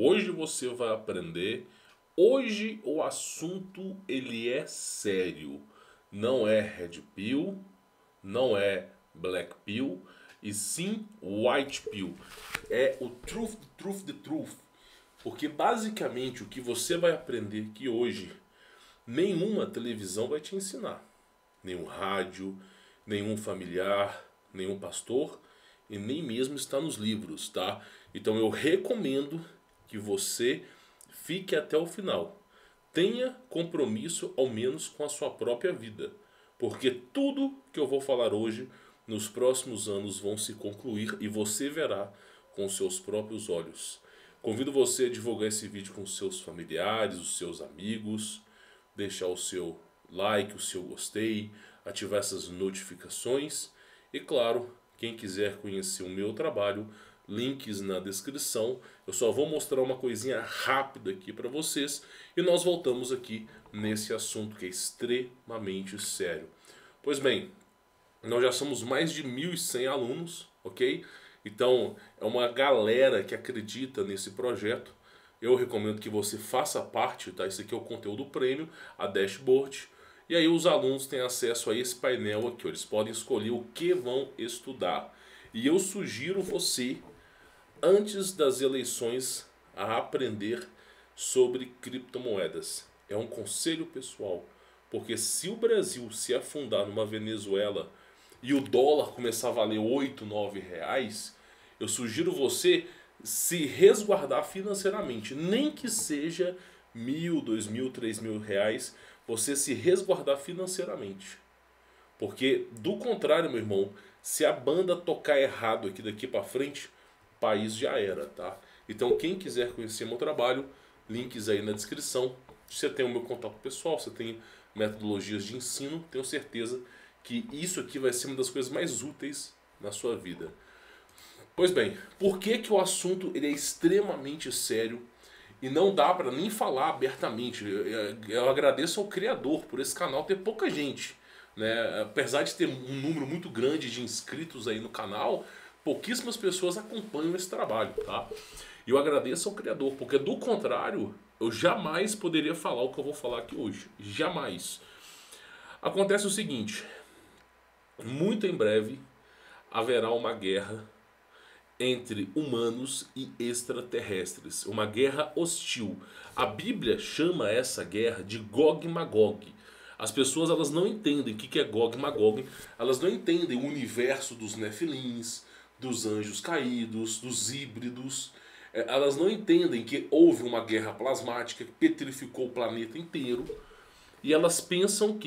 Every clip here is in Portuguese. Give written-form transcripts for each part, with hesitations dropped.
Hoje você vai aprender. Hoje o assunto ele é sério. Não é Red Pill, não é Black Pill, e sim White Pill. É o the truth. Porque basicamente o que você vai aprender que hoje nenhuma televisão vai te ensinar. Nenhum rádio, nenhum familiar, nenhum pastor e nem mesmo está nos livros, tá? Então eu recomendo que você fique até o final. Tenha compromisso ao menos com a sua própria vida, porque tudo que eu vou falar hoje nos próximos anos vão se concluir e você verá com seus próprios olhos. Convido você a divulgar esse vídeo com seus familiares, os seus amigos, deixar o seu like, o seu gostei, ativar essas notificações e claro, quem quiser conhecer o meu trabalho, links na descrição. Eu só vou mostrar uma coisinha rápida aqui para vocês e nós voltamos aqui nesse assunto que é extremamente sério. Pois bem, nós já somos mais de 1.100 alunos, ok? Então é uma galera que acredita nesse projeto. Eu recomendo que você faça parte, tá? Esse aqui é o conteúdo premium, a dashboard. E aí os alunos têm acesso a esse painel aqui, eles podem escolher o que vão estudar. E eu sugiro você, antes das eleições, a aprender sobre criptomoedas. É um conselho pessoal, porque se o Brasil se afundar numa Venezuela e o dólar começar a valer 8, 9 reais, eu sugiro você se resguardar financeiramente, nem que seja 1.000, 2.000, 3.000 reais, você se resguardar financeiramente. Porque do contrário, meu irmão, se a banda tocar errado aqui daqui para frente, o país já era, tá? Então quem quiser conhecer meu trabalho, links aí na descrição. Você tem o meu contato pessoal, você tem metodologias de ensino, tenho certeza que isso aqui vai ser uma das coisas mais úteis na sua vida. Pois bem, por que que o assunto ele é extremamente sério e não dá para nem falar abertamente? Eu agradeço ao criador por esse canal ter pouca gente, né? Apesar de ter um número muito grande de inscritos aí no canal, pouquíssimas pessoas acompanham esse trabalho, tá? E eu agradeço ao criador, porque do contrário, eu jamais poderia falar o que eu vou falar aqui hoje. Jamais. Acontece o seguinte, muito em breve haverá uma guerra entre humanos e extraterrestres, uma guerra hostil. A Bíblia chama essa guerra de Gog e Magog. As pessoas elas não entendem o que é Gog e Magog, elas não entendem o universo dos nefilins, dos anjos caídos, dos híbridos. Elas não entendem que houve uma guerra plasmática que petrificou o planeta inteiro. E elas pensam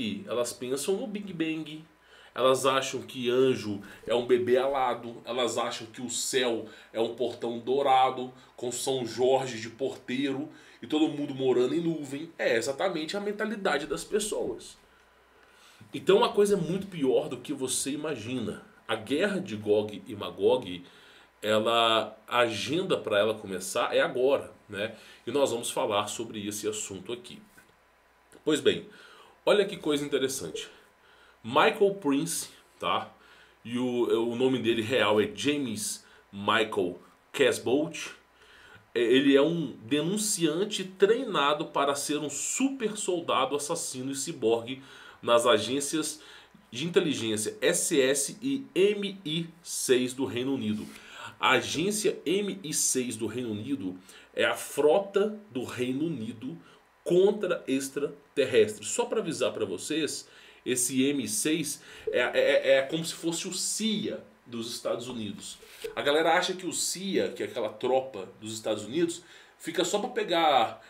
no Big Bang. Elas acham que anjo é um bebê alado. Elas acham que o céu é um portão dourado com São Jorge de porteiro e todo mundo morando em nuvem. É exatamente a mentalidade das pessoas. Então uma coisa é muito pior do que você imagina. A guerra de Gog e Magog, a agenda para ela começar é agora, né? E nós vamos falar sobre esse assunto aqui. Pois bem, olha que coisa interessante. Michael Prince, tá? E o nome dele real é James Michael Casbolt. Ele é um denunciante treinado para ser um super soldado assassino e ciborgue nas agências de inteligência SS e MI6 do Reino Unido. A agência MI6 do Reino Unido é a frota do Reino Unido contra extraterrestres. Só para avisar para vocês, esse M6 é como se fosse o CIA dos Estados Unidos. A galera acha que o CIA, que é aquela tropa dos Estados Unidos, fica só para pegar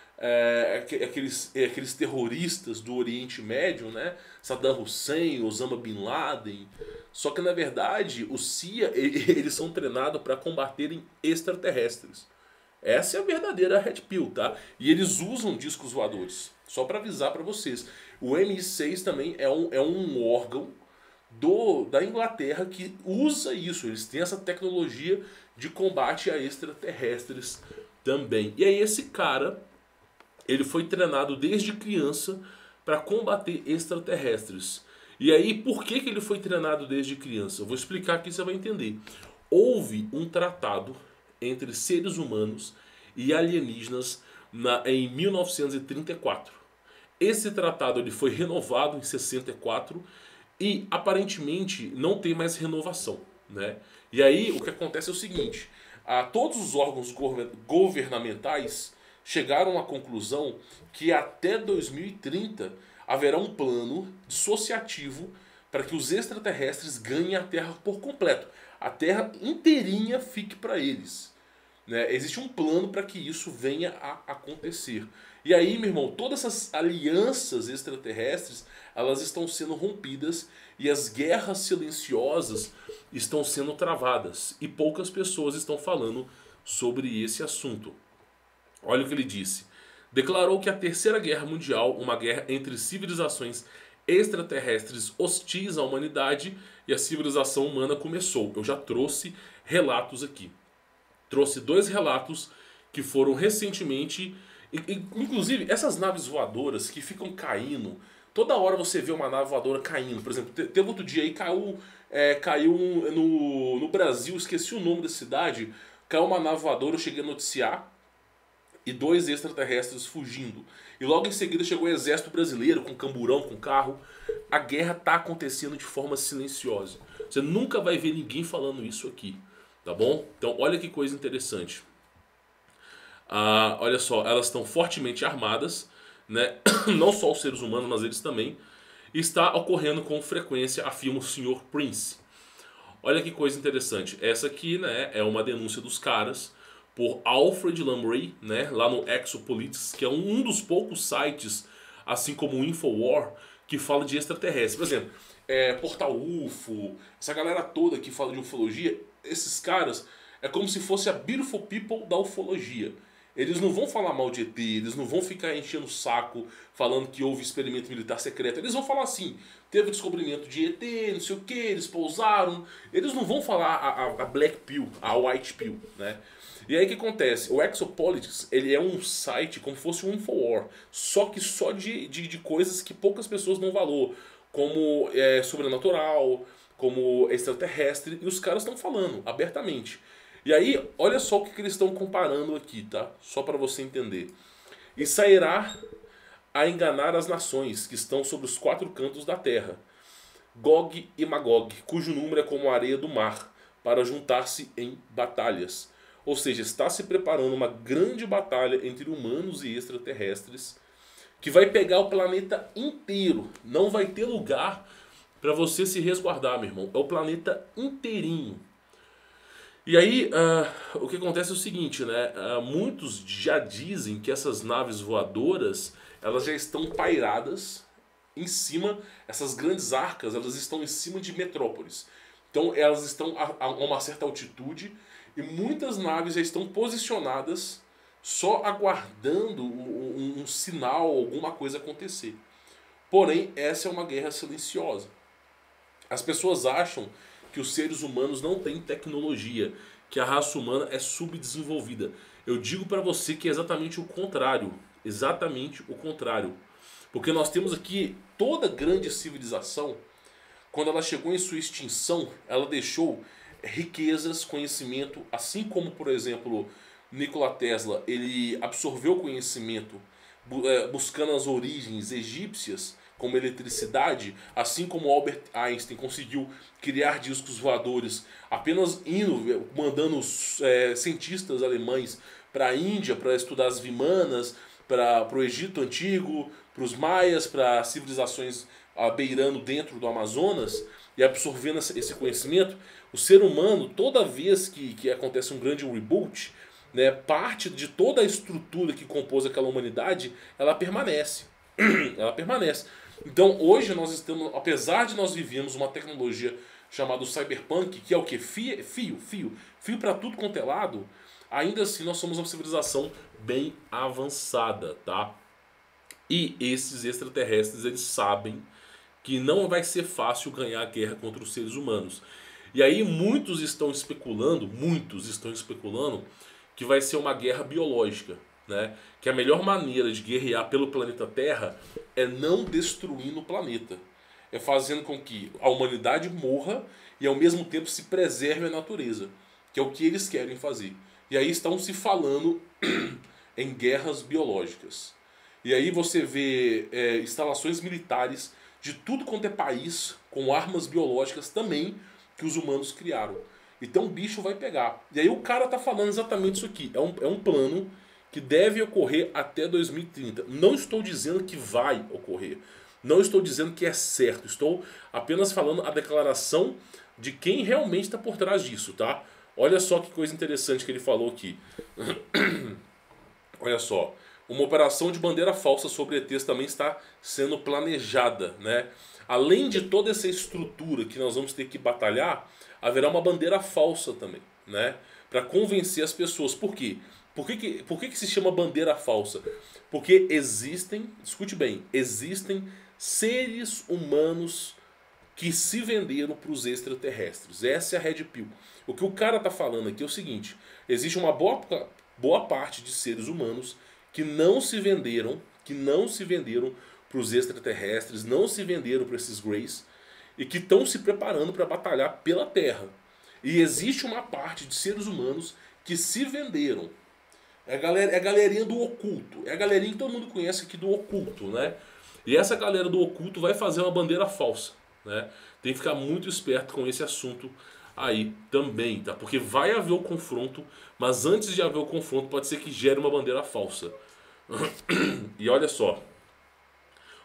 aqueles terroristas do Oriente Médio, né? Saddam Hussein, Osama Bin Laden. Só que na verdade o CIA eles são treinados para combaterem extraterrestres. Essa é a verdadeira Red Pill, tá? E eles usam discos voadores. Só para avisar para vocês. O MI6 também é um órgão da Inglaterra que usa isso. Eles têm essa tecnologia de combate a extraterrestres também. E aí esse cara, ele foi treinado desde criança para combater extraterrestres. E aí por que ele foi treinado desde criança? Eu vou explicar aqui, você vai entender. Houve um tratado entre seres humanos e alienígenas em 1934. Esse tratado ele foi renovado em 64 e aparentemente não tem mais renovação, né? E aí o que acontece é o seguinte, todos os órgãos governamentais chegaram à conclusão que até 2030 haverá um plano dissociativo para que os extraterrestres ganhem a Terra por completo. A Terra inteirinha fique para eles. Né? Existe um plano para que isso venha a acontecer. E aí, meu irmão, todas essas alianças extraterrestres, elas estão sendo rompidas e as guerras silenciosas estão sendo travadas. E poucas pessoas estão falando sobre esse assunto. Olha o que ele disse. Declarou que a Terceira Guerra Mundial, uma guerra entre civilizações extraterrestres hostis à humanidade, e a civilização humana começou. Eu já trouxe relatos aqui. Trouxe 2 relatos que foram recentemente... Inclusive, essas naves voadoras que ficam caindo... Toda hora você vê uma nave voadora caindo. Por exemplo, teve outro dia aí, caiu no Brasil, esqueci o nome da cidade. Caiu uma nave voadora, eu cheguei a noticiar. E 2 extraterrestres fugindo. E logo em seguida chegou o exército brasileiro com camburão, com carro. A guerra está acontecendo de forma silenciosa. Você nunca vai ver ninguém falando isso aqui. Tá bom? Então olha que coisa interessante. Olha só, elas estão fortemente armadas, né? Não só os seres humanos, mas eles também. Está ocorrendo com frequência, afirma o Sr. Prince. Olha que coisa interessante. Essa aqui, né, é uma denúncia dos caras por Alfred Lambrey, né, lá no Exopolitics, que é um dos poucos sites, assim como o Infowar, que fala de extraterrestres. Por exemplo, Portal UFO, essa galera toda que fala de ufologia, esses caras é como se fosse a Beautiful People da ufologia. Eles não vão falar mal de ET, eles não vão ficar enchendo o saco falando que houve experimento militar secreto. Eles vão falar assim, teve descobrimento de ET, não sei o que, eles pousaram. Eles não vão falar a Black Pill, a White Pill, né? E aí o que acontece? O Exopolitics, ele é um site como se fosse um Infowar, só que só de coisas que poucas pessoas dão valor, como sobrenatural, como extraterrestre, e os caras estão falando abertamente. E aí, olha só o que eles estão comparando aqui, tá? Só para você entender. E sairá a enganar as nações que estão sobre os 4 cantos da terra, Gog e Magog, cujo número é como a areia do mar, para juntar-se em batalhas. Ou seja, está se preparando uma grande batalha entre humanos e extraterrestres, que vai pegar o planeta inteiro. Não vai ter lugar para você se resguardar, meu irmão. É o planeta inteirinho. E aí, o que acontece é o seguinte, né? Muitos já dizem que essas naves voadoras, elas já estão pairadas em cima, essas grandes arcas, elas estão em cima de metrópoles. Então elas estão a uma certa altitude e muitas naves já estão posicionadas só aguardando um sinal, alguma coisa acontecer. Porém, essa é uma guerra silenciosa. As pessoas acham que os seres humanos não têm tecnologia, que a raça humana é subdesenvolvida. Eu digo para você que é exatamente o contrário. Exatamente o contrário. Porque nós temos aqui toda grande civilização, quando ela chegou em sua extinção, ela deixou riquezas, conhecimento, assim como, por exemplo, Nikola Tesla, ele absorveu conhecimento buscando as origens egípcias, como eletricidade, assim como Albert Einstein conseguiu criar discos voadores apenas mandando cientistas alemães para a Índia para estudar as Vimanas, para o Egito Antigo, para os Maias, para civilizações beirando dentro do Amazonas e absorvendo esse conhecimento. O ser humano, toda vez que acontece um grande reboot, né, parte de toda a estrutura que compôs aquela humanidade, ela permanece. Ela permanece. Então hoje nós estamos, apesar de nós vivermos uma tecnologia chamada cyberpunk, que é o que? Fio para tudo quanto é lado, ainda assim nós somos uma civilização bem avançada, tá? E esses extraterrestres, eles sabem que não vai ser fácil ganhar a guerra contra os seres humanos. E aí muitos estão especulando que vai ser uma guerra biológica, né? Que a melhor maneira de guerrear pelo planeta Terra é não destruindo o planeta. É fazendo com que a humanidade morra e ao mesmo tempo se preserve a natureza. Que é o que eles querem fazer. E aí estão se falando em guerras biológicas. E aí você vê instalações militares de tudo quanto é país com armas biológicas também que os humanos criaram. Então o bicho vai pegar. E aí o cara tá falando exatamente isso aqui. É um plano que deve ocorrer até 2030. Não estou dizendo que vai ocorrer. Não estou dizendo que é certo. Estou apenas falando a declaração de quem realmente está por trás disso, tá? Olha só que coisa interessante que ele falou aqui. Olha só. Uma operação de bandeira falsa sobre ETs também está sendo planejada, né? Além de toda essa estrutura que nós vamos ter que batalhar, haverá uma bandeira falsa também, né? Para convencer as pessoas. Por quê? Por que se chama bandeira falsa? Porque existem, escute bem, existem seres humanos que se venderam para os extraterrestres. Essa é a Red Pill. O que o cara tá falando aqui é o seguinte: existe uma boa parte de seres humanos que não se venderam para os extraterrestres, não se venderam para esses Greys e que estão se preparando para batalhar pela Terra. E existe uma parte de seres humanos que se venderam. É a galerinha do oculto. É a galerinha que todo mundo conhece aqui do oculto, né? E essa galera do oculto vai fazer uma bandeira falsa, né? Tem que ficar muito esperto com esse assunto aí também, tá? Porque vai haver o confronto, mas antes de haver o confronto pode ser que gere uma bandeira falsa. E olha só.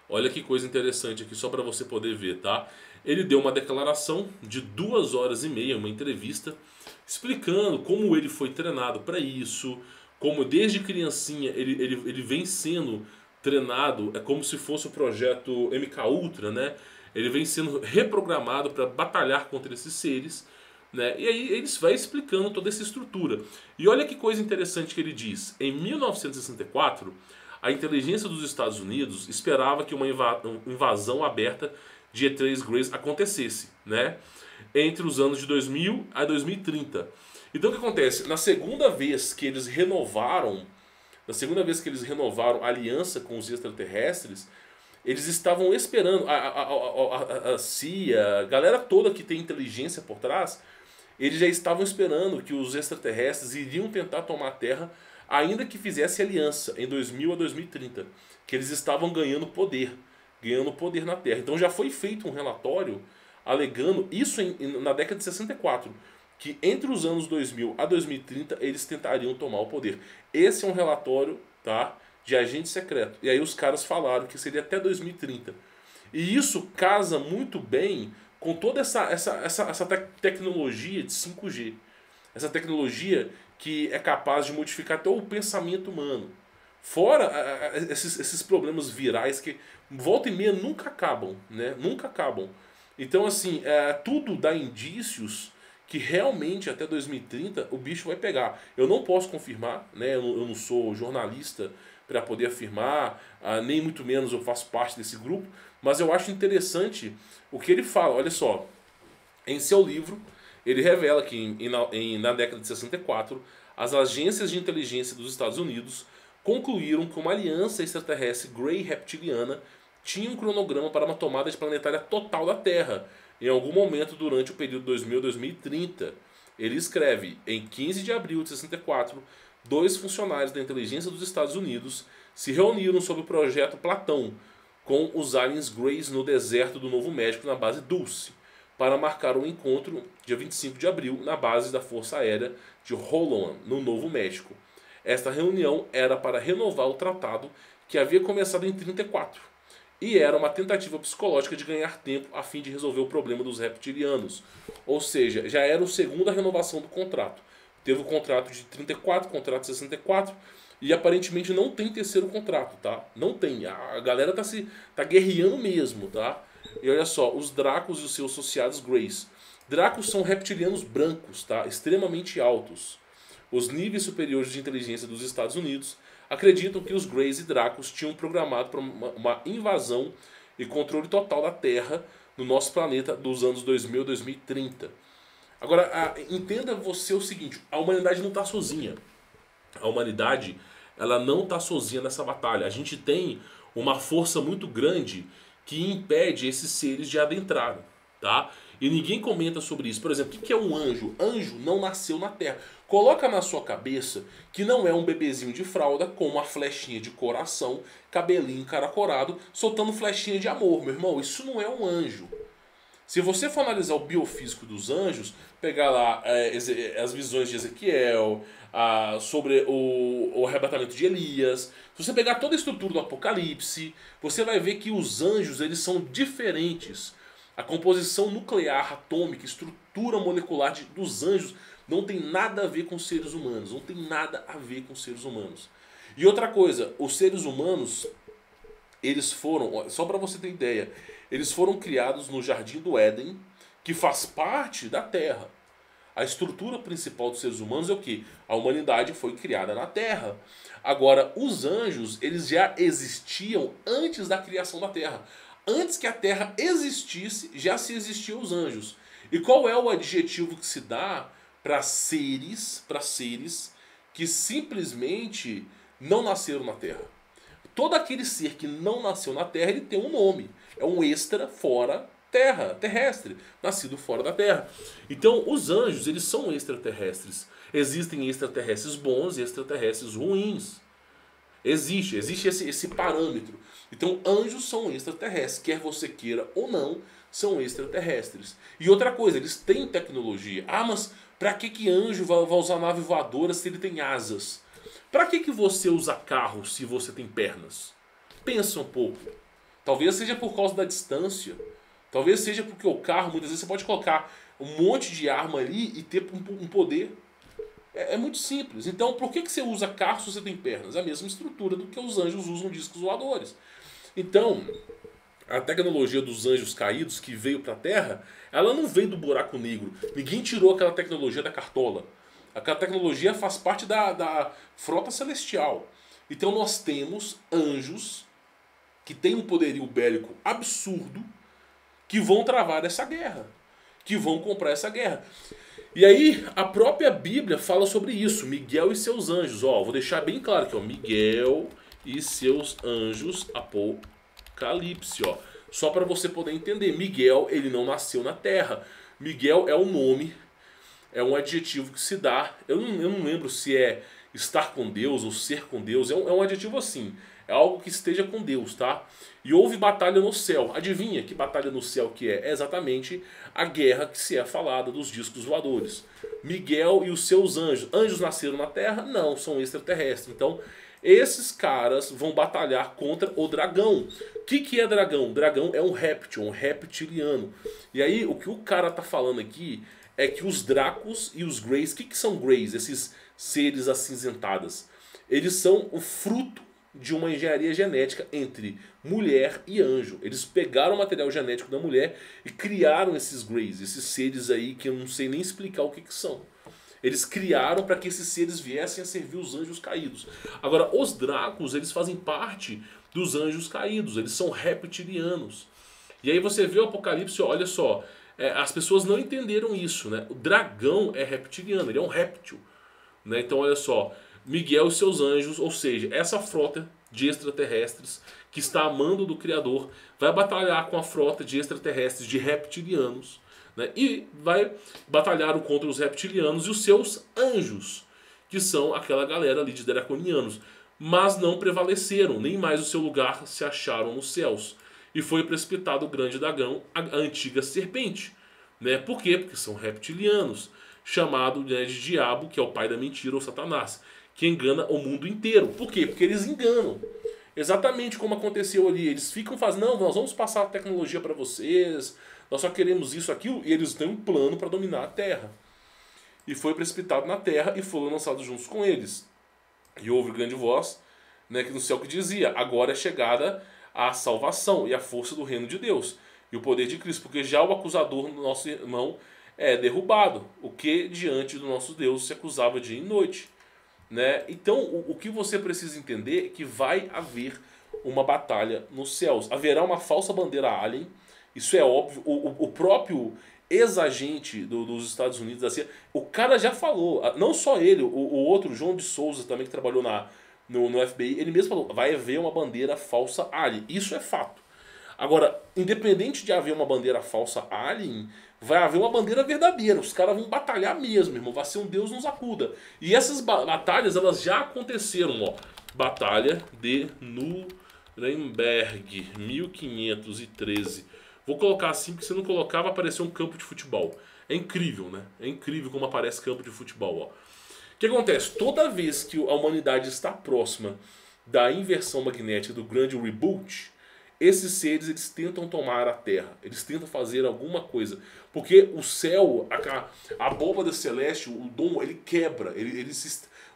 Olha que coisa interessante aqui, só para você poder ver, tá? Ele deu uma declaração de 2 horas e meia, uma entrevista, explicando como ele foi treinado para isso, como desde criancinha ele vem sendo treinado, é como se fosse o projeto MK Ultra, né? Ele vem sendo reprogramado para batalhar contra esses seres, né? E aí eles vai explicando toda essa estrutura. E olha que coisa interessante que ele diz. Em 1964, a inteligência dos Estados Unidos esperava que uma invasão aberta de E3 Greys acontecesse, né? Entre os anos de 2000 a 2030. Então o que acontece? Na segunda vez que eles renovaram a aliança com os extraterrestres, eles estavam esperando, a CIA, a galera toda que tem inteligência por trás, eles já estavam esperando que os extraterrestres iriam tentar tomar a Terra, ainda que fizesse aliança em 2000 a 2030, que eles estavam ganhando poder na Terra. Então já foi feito um relatório alegando isso na década de 64, que entre os anos 2000 a 2030 eles tentariam tomar o poder. Esse é um relatório, tá, de agente secreto. E aí os caras falaram que seria até 2030. E isso casa muito bem com toda essa tecnologia de 5G. Essa tecnologia que é capaz de modificar até o pensamento humano. Fora esses problemas virais que volta e meia nunca acabam, né? Nunca acabam. Então, assim, tudo dá indícios que realmente até 2030 o bicho vai pegar. Eu não posso confirmar, né? Eu não sou jornalista para poder afirmar, nem muito menos eu faço parte desse grupo, mas eu acho interessante o que ele fala. Olha só, em seu livro, ele revela que na década de 64, as agências de inteligência dos Estados Unidos concluíram que uma aliança extraterrestre Grey reptiliana tinha um cronograma para uma tomada planetária total da Terra, em algum momento durante o período 2000 a 2030. Ele escreve, em 15 de abril de 64, 2 funcionários da inteligência dos Estados Unidos se reuniram sob o projeto Platão, com os aliens Greys no deserto do Novo México, na base Dulce, para marcar um encontro dia 25 de abril na base da Força Aérea de Holloman, no Novo México. Esta reunião era para renovar o tratado que havia começado em 34 e era uma tentativa psicológica de ganhar tempo a fim de resolver o problema dos reptilianos. Ou seja, já era a segunda renovação do contrato. Teve o contrato de 34, contrato de 64 e aparentemente não tem terceiro contrato, tá? Não tem. A galera tá guerreando mesmo, tá? E olha só, os Dracos e os seus associados Greys. Dracos são reptilianos brancos, tá? Extremamente altos. Os níveis superiores de inteligência dos Estados Unidos acreditam que os Greys e Dracos tinham programado para uma invasão e controle total da Terra no nosso planeta dos anos 2000 a 2030. Agora, entenda você o seguinte, a humanidade não está sozinha. A humanidade ela não está sozinha nessa batalha. A gente tem uma força muito grande que impede esses seres de adentrarem. tá? E ninguém comenta sobre isso. Por exemplo, o que é um anjo? Anjo não nasceu na Terra. Coloca na sua cabeça que não é um bebezinho de fralda com uma flechinha de coração, cabelinho encaracorado, soltando flechinha de amor, meu irmão. Isso não é um anjo. Se você for analisar o biofísico dos anjos, pegar lá as visões de Ezequiel, sobre o arrebatamento de Elias, se você pegar toda a estrutura do Apocalipse, você vai ver que os anjos eles são diferentes. A composição nuclear, atômica, estrutura molecular dos anjos não tem nada a ver com seres humanos. Não tem nada a ver com seres humanos. E outra coisa, os seres humanos, eles foram, só para você ter ideia, eles foram criados no Jardim do Éden, que faz parte da Terra. A estrutura principal dos seres humanos é o que? A humanidade foi criada na Terra. Agora, os anjos, eles já existiam antes da criação da Terra. Antes que a Terra existisse, já se existiam os anjos. E qual é o adjetivo que se dá para seres que simplesmente não nasceram na Terra? Todo aquele ser que não nasceu na Terra, ele tem um nome. É um extra fora Terra, terrestre, nascido fora da Terra. Então, os anjos, eles são extraterrestres. Existem extraterrestres bons e extraterrestres ruins. Existe esse parâmetro. Então, anjos são extraterrestres. Quer você queira ou não, são extraterrestres. E outra coisa, eles têm tecnologia. Ah, mas pra que anjo vai usar nave voadora se ele tem asas? Pra que você usa carro se você tem pernas? Pensa um pouco. Talvez seja por causa da distância. Talvez seja porque o carro, muitas vezes você pode colocar um monte de arma ali e ter um poder. É muito simples. Então, por que você usa carro se você tem pernas? É a mesma estrutura do que os anjos usam discos voadores. Então, a tecnologia dos anjos caídos que veio para a Terra, ela não veio do buraco negro. Ninguém tirou aquela tecnologia da cartola. Aquela tecnologia faz parte da frota celestial. Então nós temos anjos que têm um poderio bélico absurdo que vão travar essa guerra. Que vão comprar essa guerra. E aí a própria Bíblia fala sobre isso. Miguel e seus anjos. Ó, vou deixar bem claro aqui. Ó, Miguel e seus anjos. Apocalipse. Ó. Só para você poder entender. Miguel, ele não nasceu na terra. Miguel é o nome. É um adjetivo que se dá. Eu não lembro se é estar com Deus ou ser com Deus. É um adjetivo assim. É algo que esteja com Deus, tá? E houve batalha no céu. Adivinha que batalha no céu que é? É exatamente a guerra que se é falada dos discos voadores. Miguel e os seus anjos. Anjos nasceram na terra? Não, são extraterrestres. Então, esses caras vão batalhar contra o dragão. O que é dragão? Dragão é um réptil, um reptiliano. E aí, o que o cara tá falando aqui é que os Dracos e os Greys... O que são Greys? Esses seres acinzentadas. Eles são o fruto de uma engenharia genética entre mulher e anjo. Eles pegaram o material genético da mulher e criaram esses Greys, esses seres aí que eu não sei nem explicar o que são. Eles criaram para que esses seres viessem a servir os anjos caídos. Agora, os Dracos, eles fazem parte dos anjos caídos, eles são reptilianos. E aí você vê o Apocalipse, olha só, as pessoas não entenderam isso, né? O dragão é reptiliano, ele é um réptil, né? Então olha só, Miguel e seus anjos, ou seja, essa frota de extraterrestres que está a mando do Criador, vai batalhar com a frota de extraterrestres de reptilianos, né? E vai batalhar contra os reptilianos e os seus anjos, que são aquela galera ali de draconianos, mas não prevaleceram, nem mais o seu lugar se acharam nos céus. E foi precipitado o grande dragão, a antiga serpente. Né? Por quê? Porque são reptilianos, chamado, né, de diabo, que é o pai da mentira, ou Satanás, que engana o mundo inteiro. Por quê? Porque eles enganam. Exatamente como aconteceu ali. Eles ficam fazendo, não, nós vamos passar a tecnologia para vocês, nós só queremos isso, aquilo, e eles têm um plano para dominar a Terra. E foi precipitado na Terra e foram lançados juntos com eles. E houve grande voz, né, que no céu que dizia, agora é chegada a salvação e a força do reino de Deus e o poder de Cristo, porque já o acusador do nosso irmão é derrubado, o que diante do nosso Deus se acusava dia e noite, né? Então o que você precisa entender é que vai haver uma batalha nos céus, haverá uma falsa bandeira alien, isso é óbvio. O próprio ex-agente dos Estados Unidos, assim, o cara já falou, não só ele, o outro João de Souza também, que trabalhou no FBI, ele mesmo falou, vai haver uma bandeira falsa alien. Isso é fato. Agora, independente de haver uma bandeira falsa alien, vai haver uma bandeira verdadeira. Os caras vão batalhar mesmo, irmão. Vai ser um Deus nos acuda. E essas batalhas, elas já aconteceram, ó. Batalha de Nuremberg, 1513. Vou colocar assim, porque se não colocar vai aparecer um campo de futebol. É incrível, né? É incrível como aparece campo de futebol, ó. O que acontece? Toda vez que a humanidade está próxima da inversão magnética, do grande reboot, esses seres eles tentam tomar a Terra, eles tentam fazer alguma coisa, porque o céu, a abóbada celeste, o domo, ele quebra,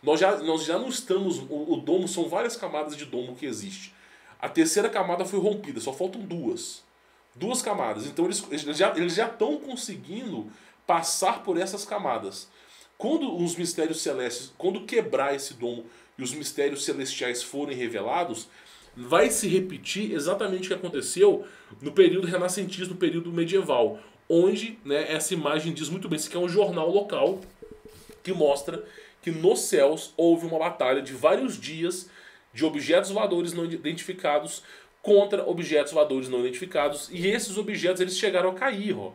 nós já não estamos, o domo são várias camadas de domo que existe. A terceira camada foi rompida, só faltam duas camadas, então eles já estão conseguindo passar por essas camadas. Quando os mistérios celestes, quando quebrar esse domo e os mistérios celestiais forem revelados, vai se repetir exatamente o que aconteceu no período renascentista, no período medieval, onde, né, essa imagem diz muito bem, isso aqui é um jornal local que mostra que nos céus houve uma batalha de vários dias de objetos voadores não identificados contra objetos voadores não identificados, e esses objetos eles chegaram a cair, ó.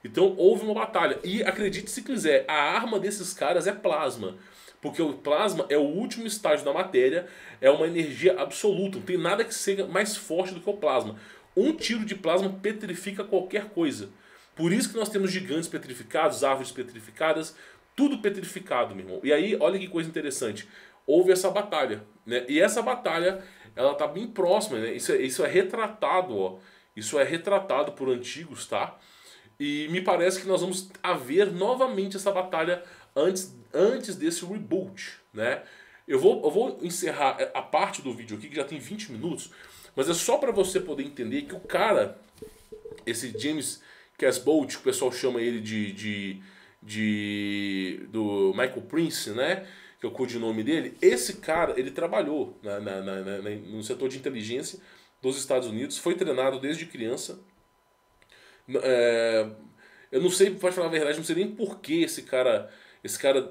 Então houve uma batalha, e acredite se quiser, a arma desses caras é plasma. Porque o plasma é o último estágio da matéria, é uma energia absoluta, não tem nada que seja mais forte do que o plasma. Um tiro de plasma petrifica qualquer coisa. Por isso que nós temos gigantes petrificados, árvores petrificadas, tudo petrificado, meu irmão. E aí, olha que coisa interessante, houve essa batalha, né? E essa batalha, ela tá bem próxima, né? Isso é retratado, ó. Isso é retratado por antigos, tá? E me parece que nós vamos haver novamente essa batalha antes desse reboot, né? Eu vou encerrar a parte do vídeo aqui, que já tem 20 minutos, mas é só para você poder entender que o cara, esse James Casbolt, que o pessoal chama ele do Michael Prince, né? Que é o codinome dele. Esse cara, ele trabalhou no setor de inteligência dos Estados Unidos, foi treinado desde criança. Eu não sei, pode falar a verdade, não sei nem por que esse cara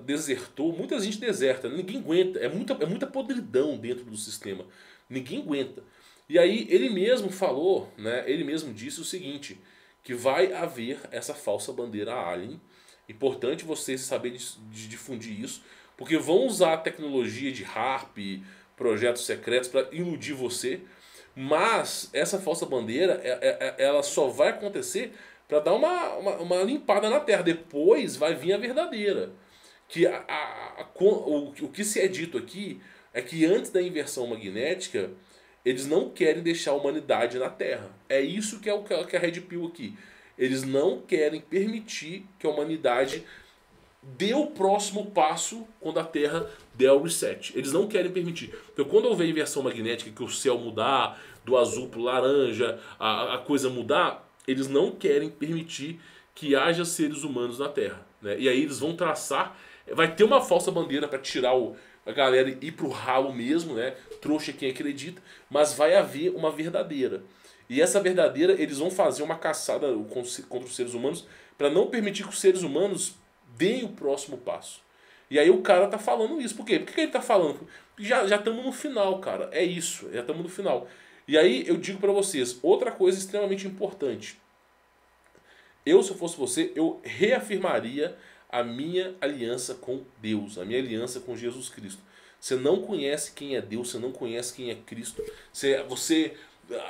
desertou. Muita gente deserta, ninguém aguenta. É muita podridão dentro do sistema. Ninguém aguenta. E aí ele mesmo falou, né? Ele mesmo disse o seguinte, que vai haver essa falsa bandeira alien. Importante vocês saberem de difundir isso, porque vão usar a tecnologia de HARP, projetos secretos para iludir você. Mas essa falsa bandeira, ela só vai acontecer para dar uma limpada na Terra. Depois vai vir a verdadeira. Que o que se é dito aqui é que antes da inversão magnética, eles não querem deixar a humanidade na Terra. É isso que é a Red Pill aqui. Eles não querem permitir que a humanidade dê o próximo passo quando a Terra der o reset. Eles não querem permitir. Então quando houver inversão magnética, que o céu mudar do azul para o laranja, a coisa mudar, eles não querem permitir que haja seres humanos na Terra, né? E aí eles vão traçar, vai ter uma falsa bandeira para tirar a galera e ir pro ralo mesmo, né? Trouxa quem acredita, mas vai haver uma verdadeira. E essa verdadeira, eles vão fazer uma caçada contra os seres humanos para não permitir que os seres humanos deem o próximo passo. E aí o cara tá falando isso. Por quê? Por que ele tá falando? Porque já estamos no final, cara. É isso, já estamos no final. E aí eu digo para vocês, outra coisa extremamente importante. Se eu fosse você, eu reafirmaria a minha aliança com Deus, a minha aliança com Jesus Cristo. Você não conhece quem é Deus, você não conhece quem é Cristo.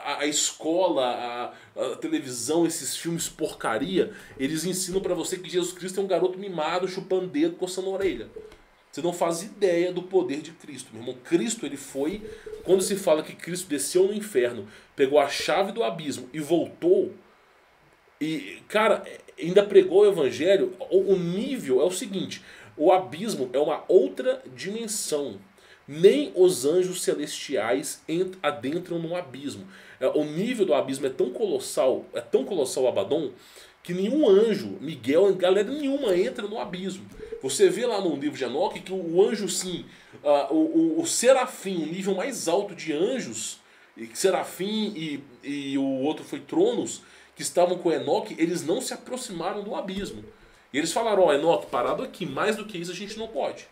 A escola, a televisão, esses filmes porcaria, eles ensinam pra você que Jesus Cristo é um garoto mimado, chupando dedo, coçando a orelha. Você não faz ideia do poder de Cristo, meu irmão. Cristo, ele foi... Quando se fala que Cristo desceu no inferno, pegou a chave do abismo e voltou... E, cara, ainda pregou o evangelho. O nível é o seguinte: o abismo é uma outra dimensão. Nem os anjos celestiais adentram no abismo. O nível do abismo é tão colossal o Abaddon, que nenhum anjo, Miguel, galera nenhuma entra no abismo. Você vê lá no livro de Enoque que o anjo, sim, o serafim, o nível mais alto de anjos, serafim e o outro foi Tronos, que estavam com Enoque, eles não se aproximaram do abismo. E eles falaram, ó, Enoque, parado aqui, mais do que isso a gente não pode.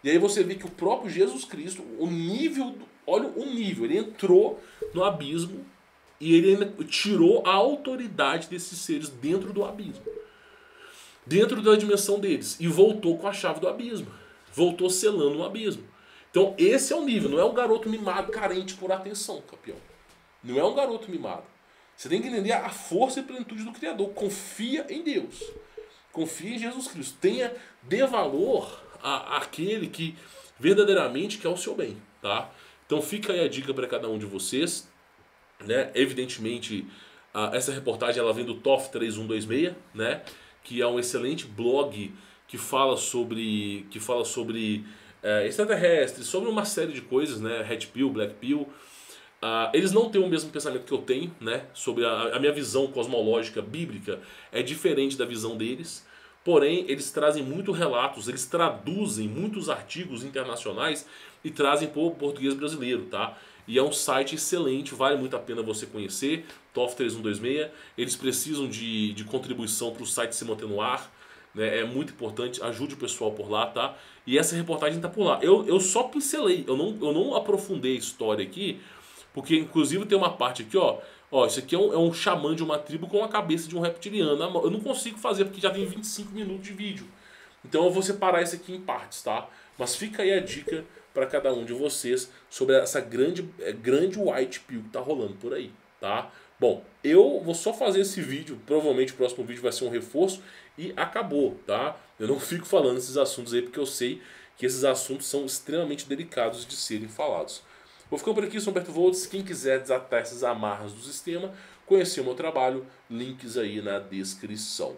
E aí você vê que o próprio Jesus Cristo, olha o nível, ele entrou no abismo E ele ainda tirou a autoridade desses seres dentro do abismo. Dentro da dimensão deles. E voltou com a chave do abismo. Voltou selando o abismo. Então esse é o nível. Não é um garoto mimado carente por atenção, campeão. Não é um garoto mimado. Você tem que entender a força e plenitude do Criador. Confia em Deus. Confia em Jesus Cristo. Dê valor àquele que verdadeiramente quer o seu bem. Tá? Então fica aí a dica para cada um de vocês. Né? Evidentemente, essa reportagem ela vem do TOF 3126, né? Que é um excelente blog que fala sobre extraterrestres, sobre uma série de coisas, né? Red Pill, Black Pill. Eles não têm o mesmo pensamento que eu tenho, né? Sobre a minha visão cosmológica bíblica é diferente da visão deles. Porém, eles trazem muitos relatos, eles traduzem muitos artigos internacionais e trazem para o português brasileiro, tá? E é um site excelente, vale muito a pena você conhecer, TOF 3126. Eles precisam de contribuição para o site se manter no ar, né? É muito importante, ajude o pessoal por lá, tá? E essa reportagem está por lá. Eu só pincelei, eu não aprofundei a história aqui, porque inclusive tem uma parte aqui, ó. Ó, isso aqui é um xamã de uma tribo com a cabeça de um reptiliano. Eu não consigo fazer porque já tem 25 minutos de vídeo. Então eu vou separar isso aqui em partes, tá? Mas fica aí a dica para cada um de vocês sobre essa grande white pill que tá rolando por aí, tá? Bom, eu vou só fazer esse vídeo, provavelmente o próximo vídeo vai ser um reforço e acabou, tá? Eu não fico falando esses assuntos aí porque eu sei que esses assuntos são extremamente delicados de serem falados. Vou ficando por aqui, sou Humberto Voltz. Quem quiser desatar essas amarras do sistema, conhecer o meu trabalho, links aí na descrição.